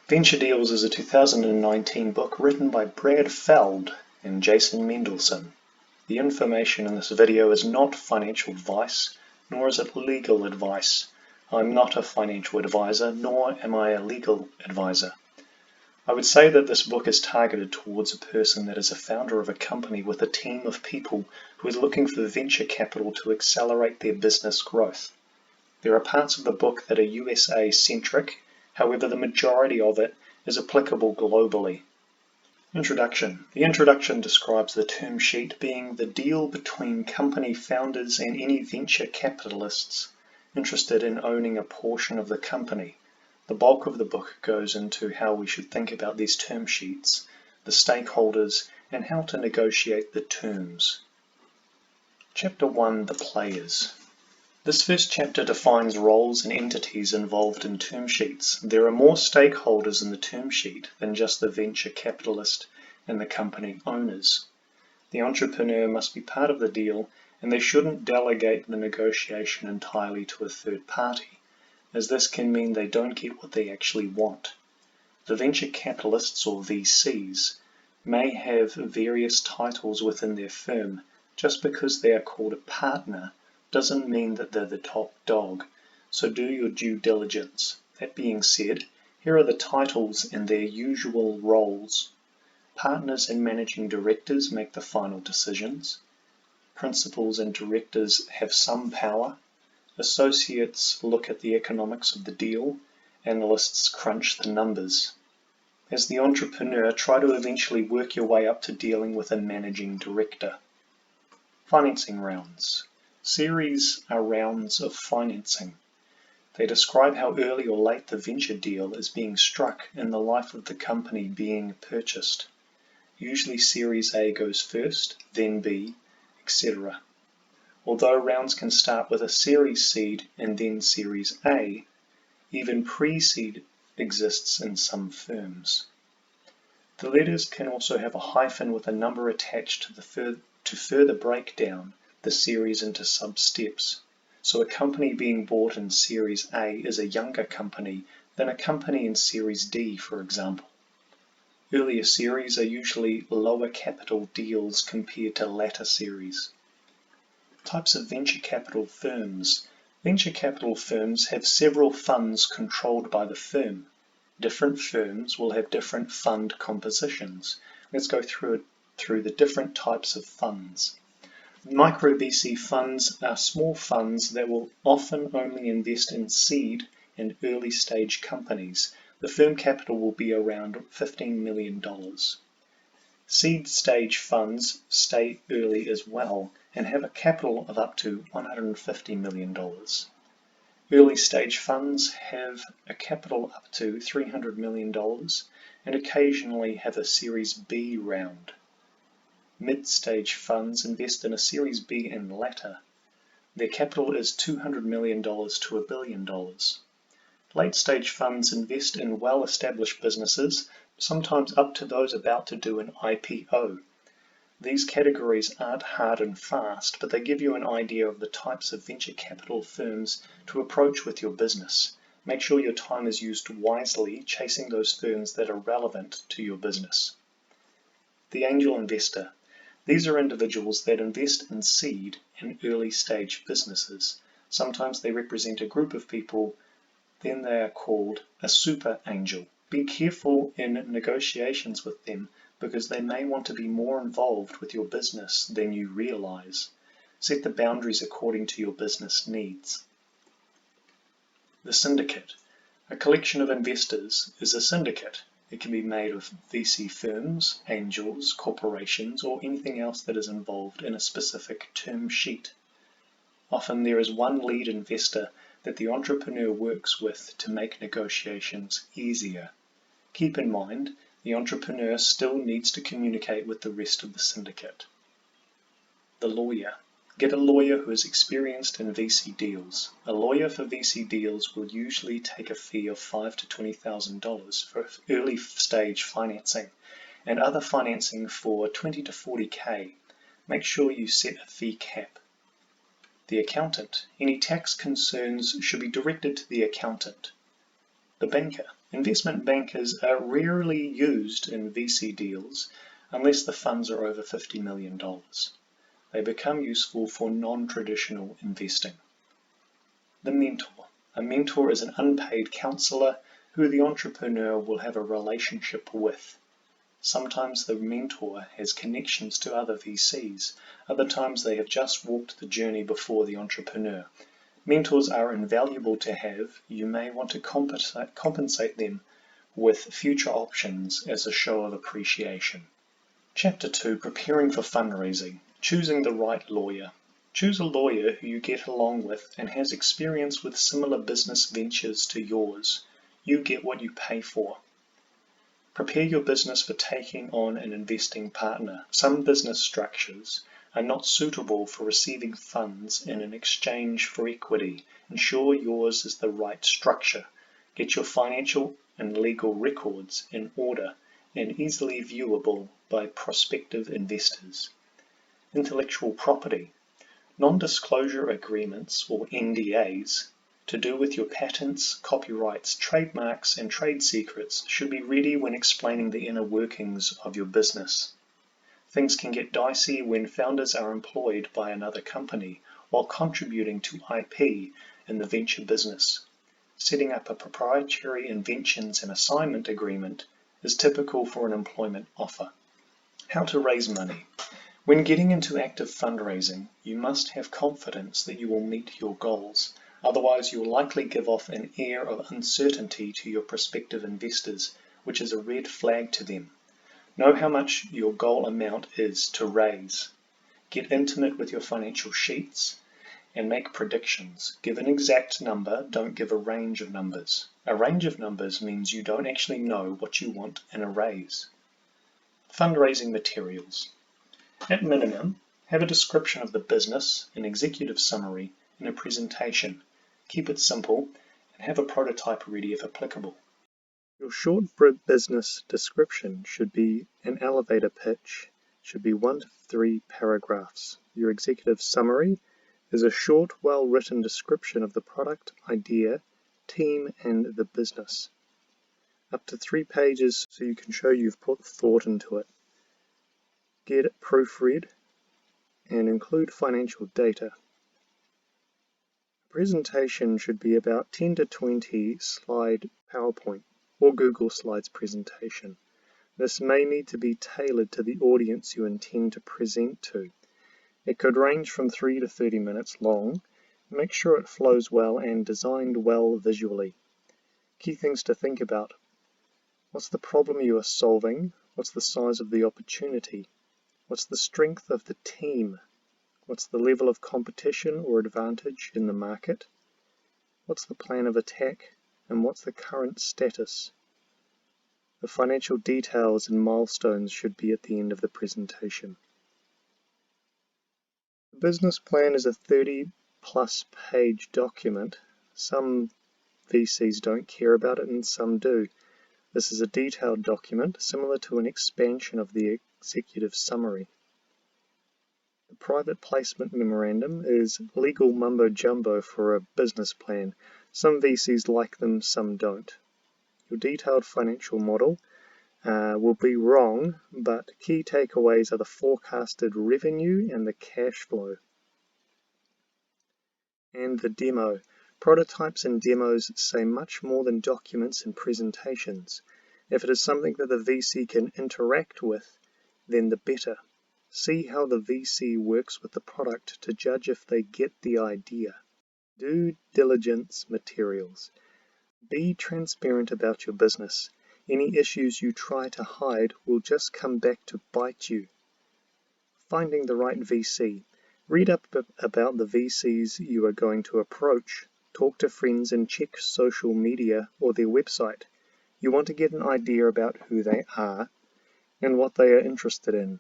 Venture Deals is a 2019 book written by Brad Feld and Jason Mendelson. The information in this video is not financial advice, nor is it legal advice. I'm not a financial advisor, nor am I a legal advisor. I would say that this book is targeted towards a person that is a founder of a company with a team of people who is looking for venture capital to accelerate their business growth. There are parts of the book that are USA-centric, however the majority of it is applicable globally. Introduction. The introduction describes the term sheet being the deal between company founders and any venture capitalists interested in owning a portion of the company. The bulk of the book goes into how we should think about these term sheets, the stakeholders, and how to negotiate the terms. Chapter 1. The Players. This first chapter defines roles and entities involved in term sheets. There are more stakeholders in the term sheet than just the venture capitalist and the company owners. The entrepreneur must be part of the deal, and they shouldn't delegate the negotiation entirely to a third party, as this can mean they don't get what they actually want. The venture capitalists, or VCs, may have various titles within their firm. Just because they are called a partner doesn't mean that they're the top dog, so do your due diligence. That being said, here are the titles and their usual roles. Partners and managing directors make the final decisions. Principals and directors have some power. Associates look at the economics of the deal. Analysts crunch the numbers. As the entrepreneur, try to eventually work your way up to dealing with a managing director. Financing rounds. Series are rounds of financing. They describe how early or late the venture deal is being struck in the life of the company being purchased. Usually Series A goes first, then B, etc. Although rounds can start with a Series seed and then Series A, even pre-seed exists in some firms. The letters can also have a hyphen with a number attached to further break down the series into sub-steps. So a company being bought in Series A is a younger company than a company in Series D, for example. Earlier series are usually lower capital deals compared to latter series. Types of venture capital firms. Venture capital firms have several funds controlled by the firm. Different firms will have different fund compositions. Let's go through the different types of funds. Micro VC funds are small funds that will often only invest in seed and early stage companies. The firm capital will be around $15 million. Seed stage funds stay early as well and have a capital of up to $150 million. Early stage funds have a capital up to $300 million and occasionally have a Series B round. Mid-stage funds invest in a Series B and latter. Their capital is $200 million to $1 billion. Late-stage funds invest in well-established businesses, sometimes up to those about to do an IPO. These categories aren't hard and fast, but they give you an idea of the types of venture capital firms to approach with your business. Make sure your time is used wisely, chasing those firms that are relevant to your business. The angel investor. These are individuals that invest in seed and early stage businesses. Sometimes they represent a group of people, then they are called a super angel. Be careful in negotiations with them because they may want to be more involved with your business than you realize. Set the boundaries according to your business needs. The syndicate. A collection of investors is a syndicate. It can be made of VC firms, angels, corporations, or anything else that is involved in a specific term sheet. Often there is one lead investor that the entrepreneur works with to make negotiations easier. Keep in mind, the entrepreneur still needs to communicate with the rest of the syndicate. The lawyer. Get a lawyer who is experienced in VC deals. A lawyer for VC deals will usually take a fee of $5,000 to $20,000 for early stage financing and other financing for $20,000 to $40,000. Make sure you set a fee cap. The accountant. Any tax concerns should be directed to the accountant. The banker. Investment bankers are rarely used in VC deals unless the funds are over $50 million. They become useful for non-traditional investing. The mentor. A mentor is an unpaid counselor who the entrepreneur will have a relationship with. Sometimes the mentor has connections to other VCs. Other times they have just walked the journey before the entrepreneur. Mentors are invaluable to have. You may want to compensate them with future options as a show of appreciation. Chapter 2. Preparing for fundraising. Choosing the right lawyer. Choose a lawyer who you get along with and has experience with similar business ventures to yours. You get what you pay for. Prepare your business for taking on an investing partner. Some business structures are not suitable for receiving funds in an exchange for equity. Ensure yours is the right structure. Get your financial and legal records in order and easily viewable by prospective investors. Intellectual property. Non-disclosure agreements, or NDAs, to do with your patents, copyrights, trademarks, and trade secrets should be ready when explaining the inner workings of your business. Things can get dicey when founders are employed by another company while contributing to IP in the venture business. Setting up a proprietary inventions and assignment agreement is typical for an employment offer. How to raise money. When getting into active fundraising, you must have confidence that you will meet your goals. Otherwise, you'll likely give off an air of uncertainty to your prospective investors, which is a red flag to them. Know how much your goal amount is to raise. Get intimate with your financial sheets and make predictions. Give an exact number, don't give a range of numbers. A range of numbers means you don't actually know what you want in a raise. Fundraising materials. At minimum, have a description of the business, an executive summary, and a presentation. Keep it simple and have a prototype ready if applicable. Your short business description should be an elevator pitch, should be 1 to 3 paragraphs. Your executive summary is a short, well-written description of the product, idea, team, and the business. Up to 3 pages so you can show you've put thought into it. Get it proofread and include financial data. Presentation should be about 10 to 20 slide PowerPoint or Google Slides presentation. This may need to be tailored to the audience you intend to present to. It could range from 3 to 30 minutes long. Make sure it flows well and designed well visually. Key things to think about. What's the problem you are solving? What's the size of the opportunity? What's the strength of the team? What's the level of competition or advantage in the market? What's the plan of attack? And what's the current status? The financial details and milestones should be at the end of the presentation. The business plan is a 30-plus page document. Some VCs don't care about it and some do. This is a detailed document similar to an expansion of the executive summary. The private placement memorandum is legal mumbo-jumbo for a business plan. Some VCs like them, some don't. Your detailed financial model will be wrong, but key takeaways are the forecasted revenue and the cash flow. And the demo. Prototypes and demos say much more than documents and presentations. If it is something that the VC can interact with, then the better. See how the VC works with the product to judge if they get the idea. Due diligence materials. Be transparent about your business. Any issues you try to hide will just come back to bite you. Finding the right VC. Read up about the VCs you are going to approach. Talk to friends and check social media or their website. You want to get an idea about who they are and what they are interested in.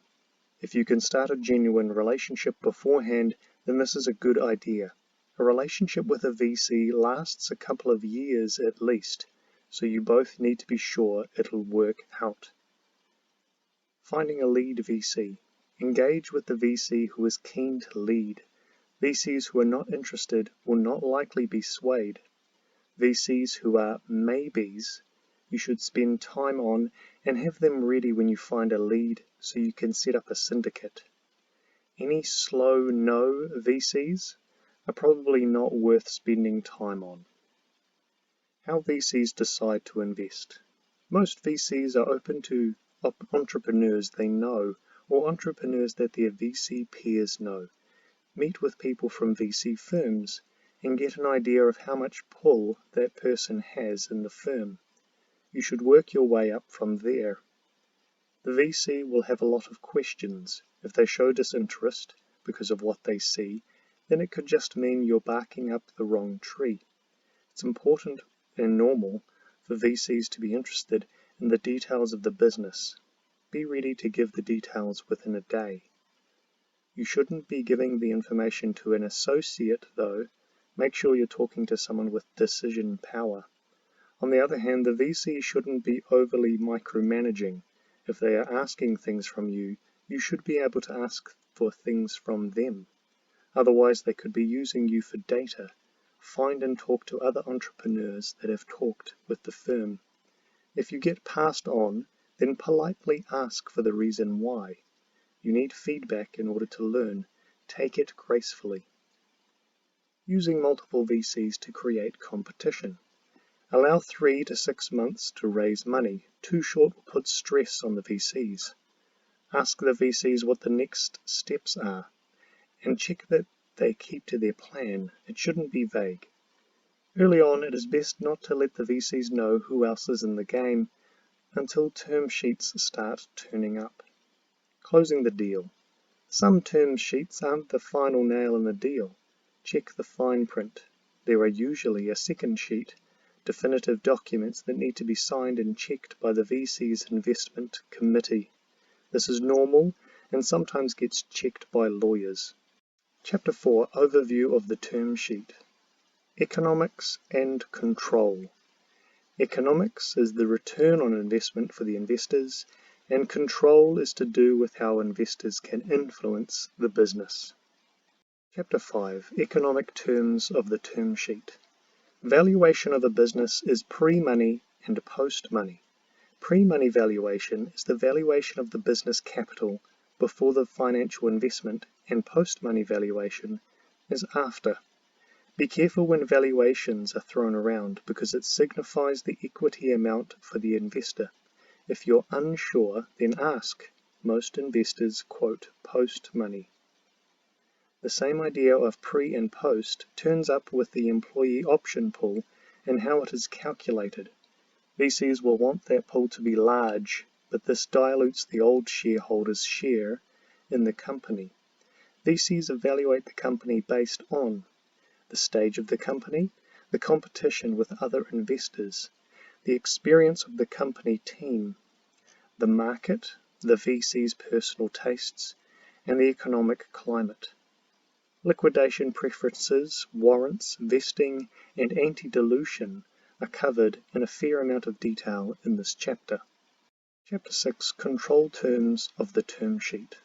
If you can start a genuine relationship beforehand, then this is a good idea. A relationship with a VC lasts a couple of years at least, so you both need to be sure it'll work out. Finding a lead VC. Engage with the VC who is keen to lead. VCs who are not interested will not likely be swayed. VCs who are maybes you should spend time on and have them ready when you find a lead so you can set up a syndicate. Any slow no VCs are probably not worth spending time on. How VCs decide to invest. Most VCs are open to entrepreneurs they know or entrepreneurs that their VC peers know. Meet with people from VC firms and get an idea of how much pull that person has in the firm. You should work your way up from there. The VC will have a lot of questions. If they show disinterest because of what they see, then it could just mean you're barking up the wrong tree. It's important and normal for VCs to be interested in the details of the business. Be ready to give the details within a day. You shouldn't be giving the information to an associate, though. Make sure you're talking to someone with decision power. On the other hand, the VC shouldn't be overly micromanaging. If they are asking things from you, you should be able to ask for things from them. Otherwise, they could be using you for data. Find and talk to other entrepreneurs that have talked with the firm. If you get passed on, then politely ask for the reason why. You need feedback in order to learn. Take it gracefully. Using multiple VCs to create competition. Allow 3 to 6 months to raise money. Too short will put stress on the VCs. Ask the VCs what the next steps are, and check that they keep to their plan. It shouldn't be vague. Early on, it is best not to let the VCs know who else is in the game until term sheets start turning up. Closing the deal. Some term sheets aren't the final nail in the deal. Check the fine print. There are usually a second sheet, definitive documents that need to be signed and checked by the VC's investment committee. This is normal and sometimes gets checked by lawyers. Chapter 4, Overview of the Term Sheet. Economics and Control. Economics is the return on investment for the investors, and control is to do with how investors can influence the business. Chapter 5, Economic Terms of the Term Sheet. Valuation of a business is pre-money and post-money. Pre-money valuation is the valuation of the business capital before the financial investment, and post-money valuation is after. Be careful when valuations are thrown around because it signifies the equity amount for the investor. If you're unsure, then ask. Most investors quote post-money. The same idea of pre and post turns up with the employee option pool and how it is calculated. VCs will want that pool to be large, but this dilutes the old shareholders' share in the company. VCs evaluate the company based on the stage of the company, the competition with other investors, the experience of the company team, the market, the VC's personal tastes, and the economic climate. Liquidation preferences, warrants, vesting, and anti-dilution are covered in a fair amount of detail in this chapter. Chapter 6, Control Terms of the Term Sheet.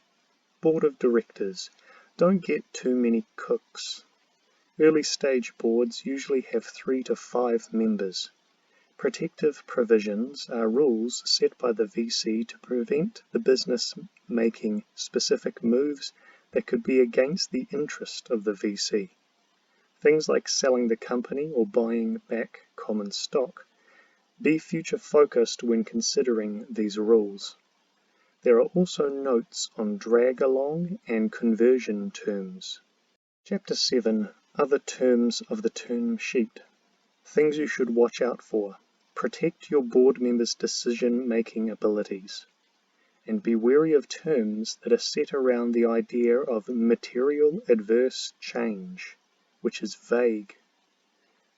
Board of Directors. Don't get too many cooks. Early stage boards usually have 3 to 5 members. Protective provisions are rules set by the VC to prevent the business making specific moves that could be against the interest of the VC. Things like selling the company or buying back common stock. Be future focused when considering these rules. There are also notes on drag-along and conversion terms. Chapter 7, Other Terms of the Term Sheet. Things you should watch out for. Protect your board members' decision-making abilities. And be wary of terms that are set around the idea of material adverse change, which is vague.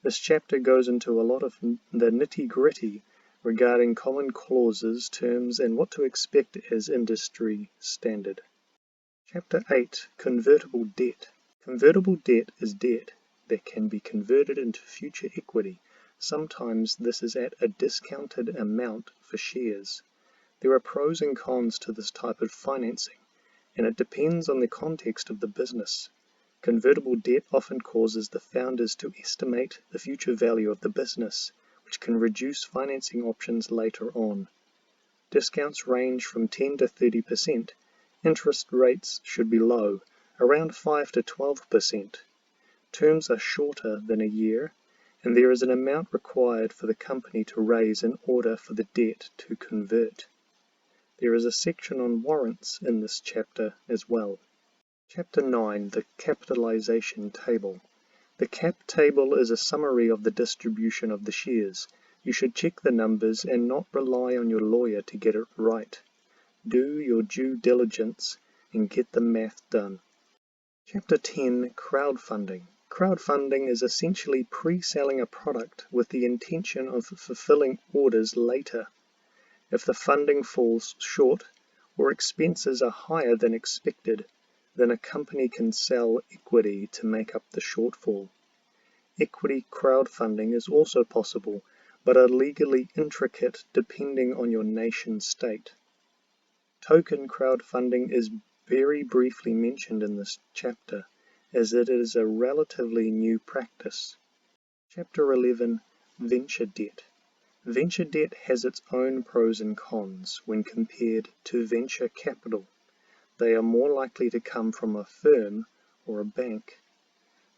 This chapter goes into a lot of the nitty-gritty regarding common clauses, terms, and what to expect as industry standard. Chapter 8, Convertible Debt. Convertible debt is debt that can be converted into future equity. Sometimes this is at a discounted amount for shares. There are pros and cons to this type of financing, and it depends on the context of the business. Convertible debt often causes the founders to estimate the future value of the business, which can reduce financing options later on. Discounts range from 10 to 30%. Interest rates should be low, around 5 to 12%. Terms are shorter than a year, and there is an amount required for the company to raise in order for the debt to convert. There is a section on warrants in this chapter as well. Chapter 9, the Capitalization Table. The cap table is a summary of the distribution of the shares. You should check the numbers and not rely on your lawyer to get it right. Do your due diligence and get the math done. Chapter 10, Crowdfunding. Crowdfunding is essentially pre-selling a product with the intention of fulfilling orders later. If the funding falls short or expenses are higher than expected, then a company can sell equity to make up the shortfall. Equity crowdfunding is also possible, but are legally intricate depending on your nation state. Token crowdfunding is very briefly mentioned in this chapter, as it is a relatively new practice. Chapter 11, Venture Debt. Venture debt has its own pros and cons when compared to venture capital. They are more likely to come from a firm or a bank.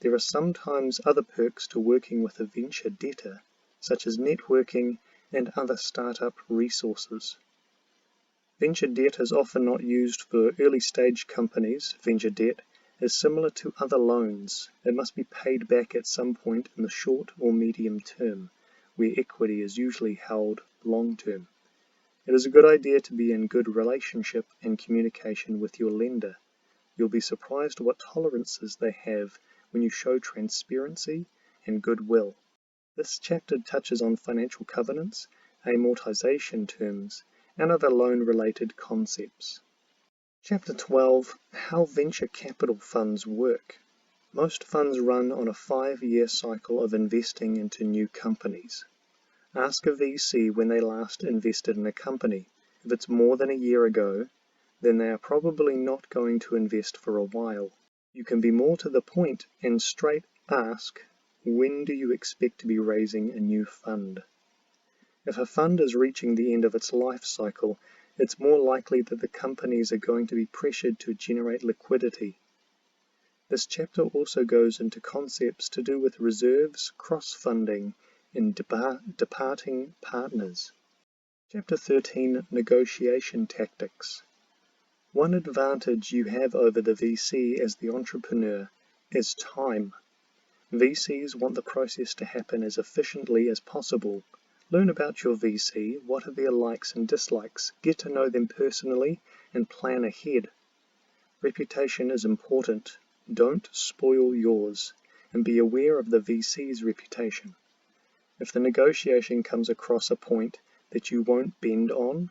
There are sometimes other perks to working with a venture debtor, such as networking and other startup resources. Venture debt is often not used for early-stage companies. Venture debt is similar to other loans. It must be paid back at some point in the short or medium term, where equity is usually held long-term. It is a good idea to be in good relationship and communication with your lender. You'll be surprised what tolerances they have when you show transparency and goodwill. This chapter touches on financial covenants, amortization terms, and other loan-related concepts. Chapter 12, How Venture Capital Funds Work. Most funds run on a 5-year cycle of investing into new companies. Ask a VC when they last invested in a company. If it's more than a year ago, then they are probably not going to invest for a while. You can be more to the point and straight ask, when do you expect to be raising a new fund? If a fund is reaching the end of its life cycle, it's more likely that the companies are going to be pressured to generate liquidity. This chapter also goes into concepts to do with reserves, cross-funding, and departing partners. Chapter 13, Negotiation Tactics. One advantage you have over the VC as the entrepreneur is time. VCs want the process to happen as efficiently as possible. Learn about your VC, what are their likes and dislikes, get to know them personally, and plan ahead. Reputation is important. Don't spoil yours, and be aware of the VC's reputation. If the negotiation comes across a point that you won't bend on,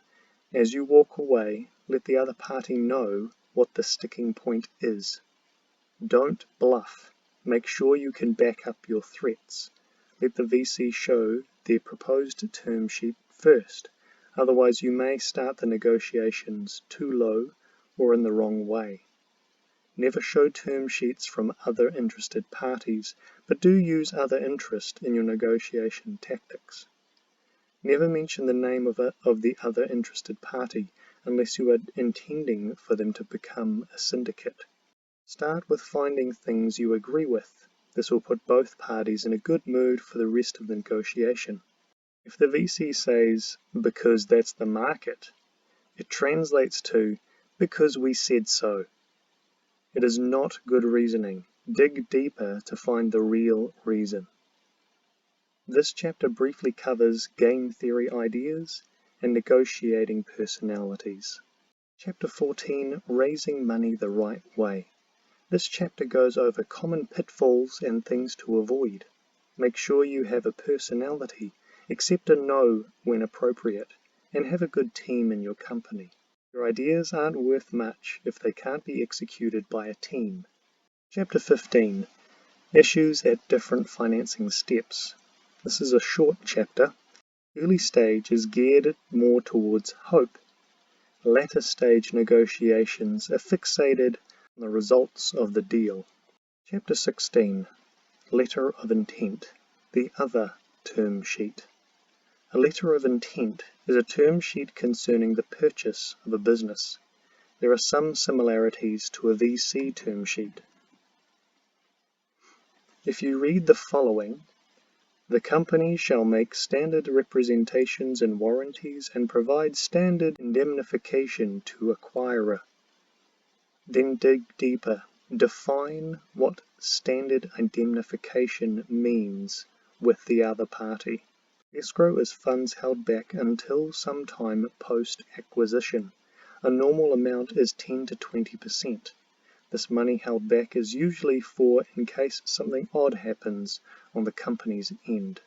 as you walk away, let the other party know what the sticking point is. Don't bluff. Make sure you can back up your threats. Let the VC show their proposed term sheet first, otherwise you may start the negotiations too low or in the wrong way. Never show term sheets from other interested parties, but do use other interest in your negotiation tactics. Never mention the name of the other interested party unless you are intending for them to become a syndicate. Start with finding things you agree with. This will put both parties in a good mood for the rest of the negotiation. If the VC says, because that's the market, it translates to, because we said so. It is not good reasoning. Dig deeper to find the real reason. This chapter briefly covers game theory ideas and negotiating personalities. Chapter 14, Raising Money the Right Way. This chapter goes over common pitfalls and things to avoid. Make sure you have a personality, accept a no when appropriate, and have a good team in your company. Your ideas aren't worth much if they can't be executed by a team. Chapter 15, Issues at Different Financing Steps. This is a short chapter. Early stage is geared more towards hope. Latter stage negotiations are fixated on the results of the deal. Chapter 16, Letter of Intent, the other term sheet. A letter of intent is a term sheet concerning the purchase of a business. There are some similarities to a VC term sheet. If you read the following, the company shall make standard representations and warranties and provide standard indemnification to acquirer. Then dig deeper. Define what standard indemnification means with the other party. Escrow is funds held back until some time post-acquisition. A normal amount is 10 to 20%. This money held back is usually for in case something odd happens on the company's end.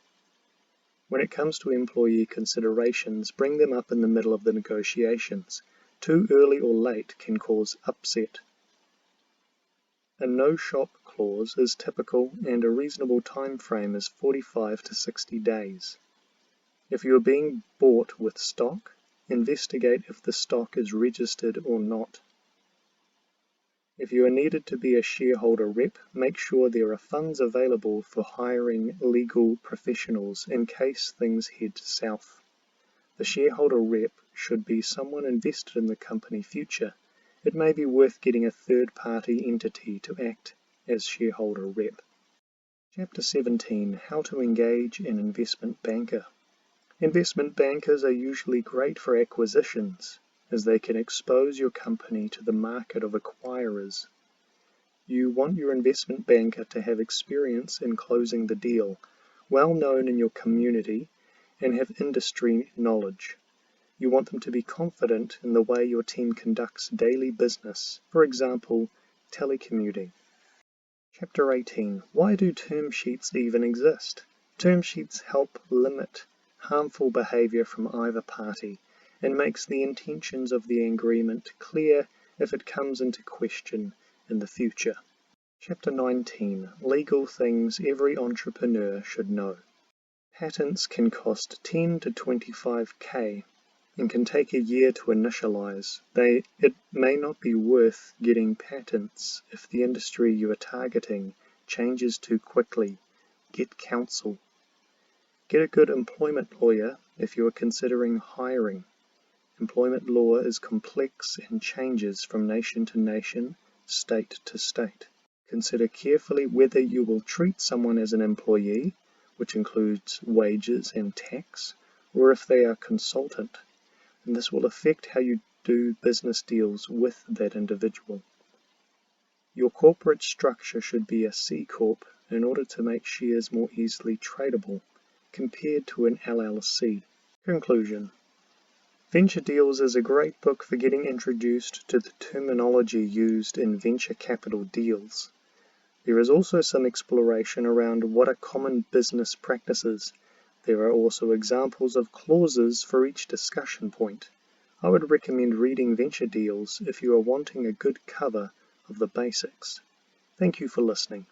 When it comes to employee considerations, bring them up in the middle of the negotiations. Too early or late can cause upset. A no-shop clause is typical and a reasonable time frame is 45 to 60 days. If you are being bought with stock, investigate if the stock is registered or not. If you are needed to be a shareholder rep, make sure there are funds available for hiring legal professionals in case things head south. The shareholder rep should be someone invested in the company future. It may be worth getting a third-party entity to act as shareholder rep. Chapter 17. How to engage an investment banker. Investment bankers are usually great for acquisitions, as they can expose your company to the market of acquirers. You want your investment banker to have experience in closing the deal, well known in your community, and have industry knowledge. You want them to be confident in the way your team conducts daily business, for example, telecommuting. Chapter 18. Why do term sheets even exist? Term sheets help limit harmful behavior from either party and makes the intentions of the agreement clear if it comes into question in the future. Chapter 19. Legal things every entrepreneur should know. Patents can cost 10 to 25k and can take a year to initialize. It may not be worth getting patents if the industry you are targeting changes too quickly. Get counsel. Get a good employment lawyer if you are considering hiring. Employment law is complex and changes from nation to nation, state to state. Consider carefully whether you will treat someone as an employee, which includes wages and tax, or if they are a consultant, and this will affect how you do business deals with that individual. Your corporate structure should be a C Corp in order to make shares more easily tradable, compared to an LLC. Conclusion. Venture Deals is a great book for getting introduced to the terminology used in venture capital deals. There is also some exploration around what are common business practices. There are also examples of clauses for each discussion point. I would recommend reading Venture Deals if you are wanting a good cover of the basics. Thank you for listening.